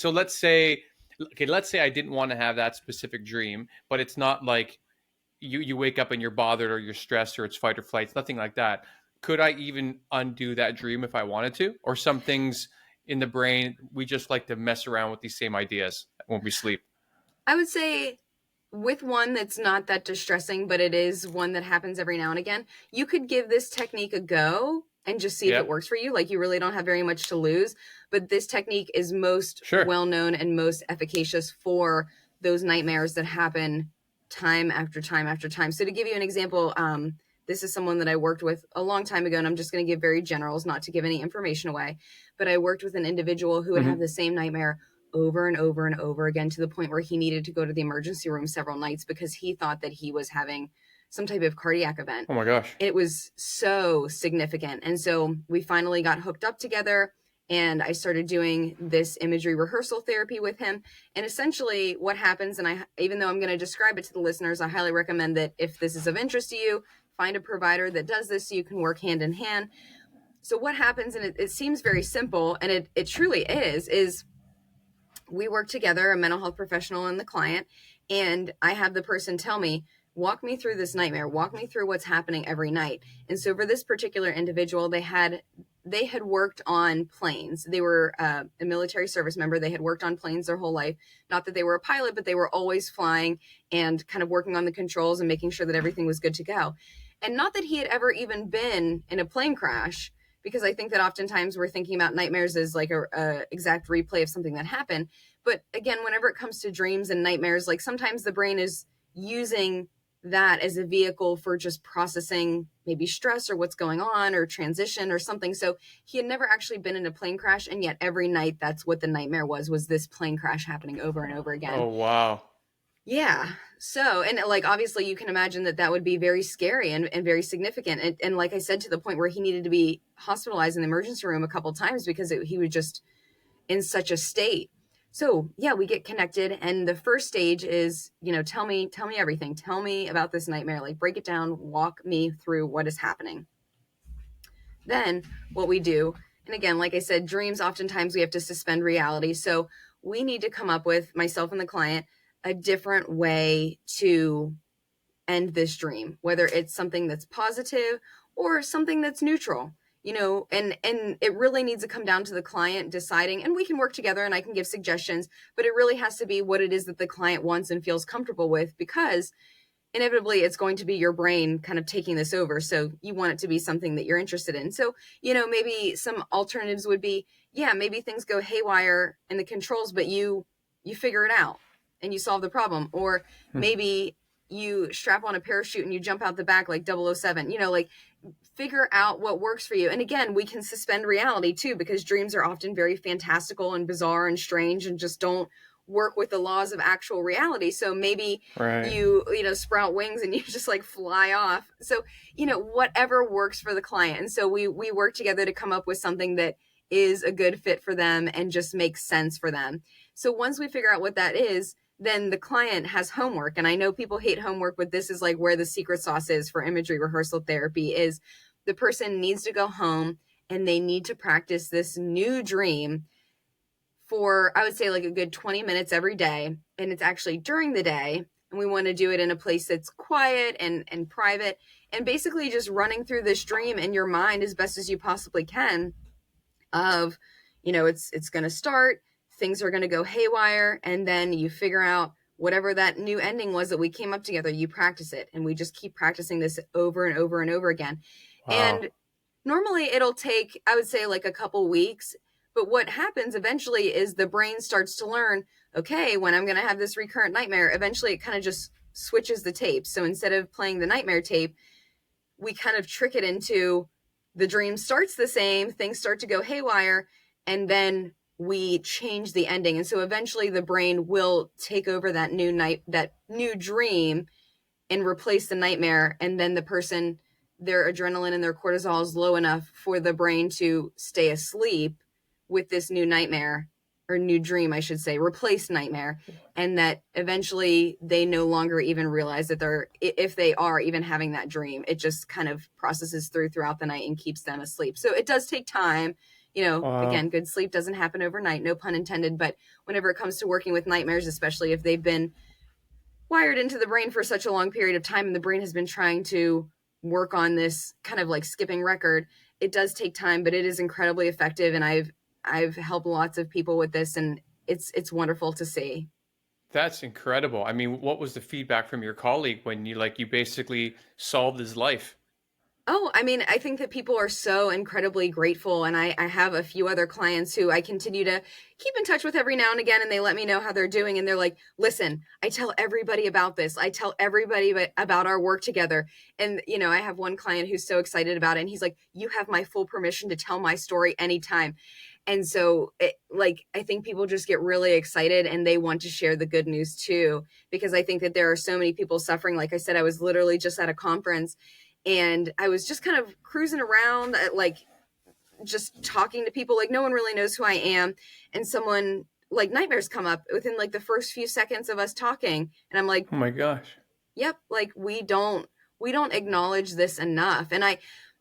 So let's say I didn't want to have that specific dream, but it's not like you wake up and you're bothered or you're stressed or it's fight or flight. It's nothing like that. Could I even undo that dream if I wanted to? Or some things in the brain, we just like to mess around with these same ideas when we sleep. I would say with one that's not that distressing, but it is one that happens every now and again, you could give this technique a go and just see if Yeah, it works for you. Like, you really don't have very much to lose, but this technique is most sure. well known and most efficacious for those nightmares that happen time after time after time. So to give you an example, this is someone that I worked with a long time ago, and I'm just going to give very generals, not to give any information away. But I worked with an individual who would have Hmm. the same nightmare over and over and over again, to the point where he needed to go to the emergency room several nights because he thought that he was having some type of cardiac event. Oh my gosh. It was so significant. And so we finally got hooked up together, and I started doing this imagery rehearsal therapy with him. And essentially what happens, and even though I'm going to describe it to the listeners, I highly recommend that if this is of interest to you, find a provider that does this so you can work hand in hand. So what happens, and it seems very simple, and it truly is we work together, a mental health professional and the client, and I have the person tell me, walk me through this nightmare, walk me through what's happening every night. And so for this particular individual, they had worked on planes. They were a military service member. They had worked on planes their whole life. Not that they were a pilot, but they were always flying and kind of working on the controls and making sure that everything was good to go. And not that he had ever even been in a plane crash, because I think that oftentimes we're thinking about nightmares as like a exact replay of something that happened. But again, whenever it comes to dreams and nightmares, like, sometimes the brain is using that as a vehicle for just processing maybe stress or what's going on or transition or something. So he had never actually been in a plane crash, and yet every night that's what the nightmare was this plane crash happening over and over again. Oh wow. Yeah. So, and like, obviously you can imagine that that would be very scary and very significant. And like I said, to the point where he needed to be hospitalized in the emergency room a couple times because he was just in such a state. So yeah, we get connected. And the first stage is, tell me everything. Tell me about this nightmare. Like, break it down, walk me through what is happening. Then what we do, and again, like I said, dreams, oftentimes we have to suspend reality. So we need to come up with, myself and the client, a different way to end this dream, whether it's something that's positive or something that's neutral. And it really needs to come down to the client deciding, and we can work together and I can give suggestions, but it really has to be what it is that the client wants and feels comfortable with, because inevitably it's going to be your brain kind of taking this over. So you want it to be something that you're interested in. So, maybe some alternatives would be, yeah, maybe things go haywire in the controls, but you figure it out and you solve the problem. Or maybe you strap on a parachute and you jump out the back like 007, like, figure out what works for you. And again, we can suspend reality too, because dreams are often very fantastical and bizarre and strange and just don't work with the laws of actual reality. So maybe Right. you sprout wings and you just like fly off. So, whatever works for the client. And so we work together to come up with something that is a good fit for them and just makes sense for them. So once we figure out what that is, then the client has homework. And I know people hate homework, but this is like where the secret sauce is for imagery rehearsal therapy. Is the person needs to go home and they need to practice this new dream for, I would say, like a good 20 minutes every day. And it's actually during the day. And we want to do it in a place that's quiet and private, and basically just running through this dream in your mind as best as you possibly can of, it's going to start, things are going to go haywire, and then you figure out whatever that new ending was that we came up together, you practice it. And we just keep practicing this over and over and over again. Wow. And normally it'll take, I would say, like a couple weeks. But what happens eventually is the brain starts to learn, okay, when I'm going to have this recurrent nightmare, eventually it kind of just switches the tape. So instead of playing the nightmare tape, we kind of trick it into, the dream starts the same, things start to go haywire, and then we change the ending. And so eventually the brain will take over that new dream and replace the nightmare. And then the person, their adrenaline and their cortisol is low enough for the brain to stay asleep with this new nightmare, or new dream, I should say, replace nightmare. And that eventually they no longer even realize that if they are even having that dream, it just kind of processes throughout the night and keeps them asleep. So it does take time. Wow. Again, good sleep doesn't happen overnight, no pun intended, but whenever it comes to working with nightmares, especially if they've been wired into the brain for such a long period of time and the brain has been trying to work on this kind of like skipping record, it does take time, but it is incredibly effective. And I've helped lots of people with this, and it's wonderful to see. That's incredible. I mean, what was the feedback from your colleague when you basically solved his life? Oh, I mean, I think that people are so incredibly grateful. And I have a few other clients who I continue to keep in touch with every now and again, and they let me know how they're doing. And they're like, listen, I tell everybody about this. I tell everybody about our work together. And, I have one client who's so excited about it. And he's like, you have my full permission to tell my story anytime. And so, I think people just get really excited and they want to share the good news too, because I think that there are so many people suffering. Like I said, I was literally just at a conference and I was just kind of cruising around, just talking to people. Like, no one really knows who I am. And someone, like, nightmares come up within like the first few seconds of us talking. And I'm like, Oh my gosh. yep, like we don't acknowledge this enough. And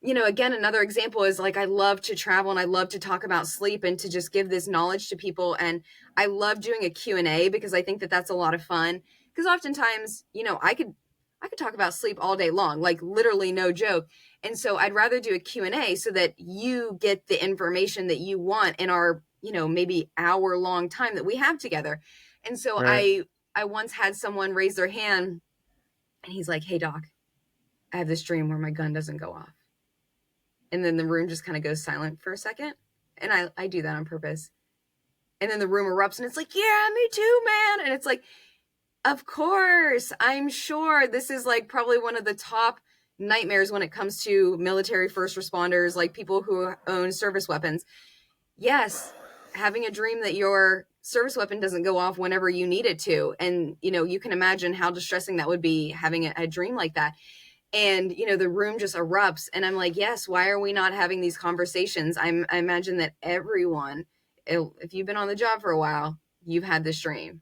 again, another example is like I love to travel and I love to talk about sleep and to just give this knowledge to people. And I love doing a Q&A because I think that that's a lot of fun. Because oftentimes, I could talk about sleep all day long, like literally no joke. And so I'd rather do a Q&A so that you get the information that you want in our, maybe hour long time that we have together. And so Right. I once had someone raise their hand and he's like, "Hey doc, I have this dream where my gun doesn't go off." And then the room just kind of goes silent for a second. And I do that on purpose. And then the room erupts and it's like, "Yeah, me too, man." And it's like, of course, I'm sure this is like probably one of the top nightmares when it comes to military first responders, like people who own service weapons. Yes, having a dream that your service weapon doesn't go off whenever you need it to. And, you can imagine how distressing that would be having a dream like that. And, the room just erupts. And I'm like, yes, why are we not having these conversations? I imagine that everyone, if you've been on the job for a while, you've had this dream.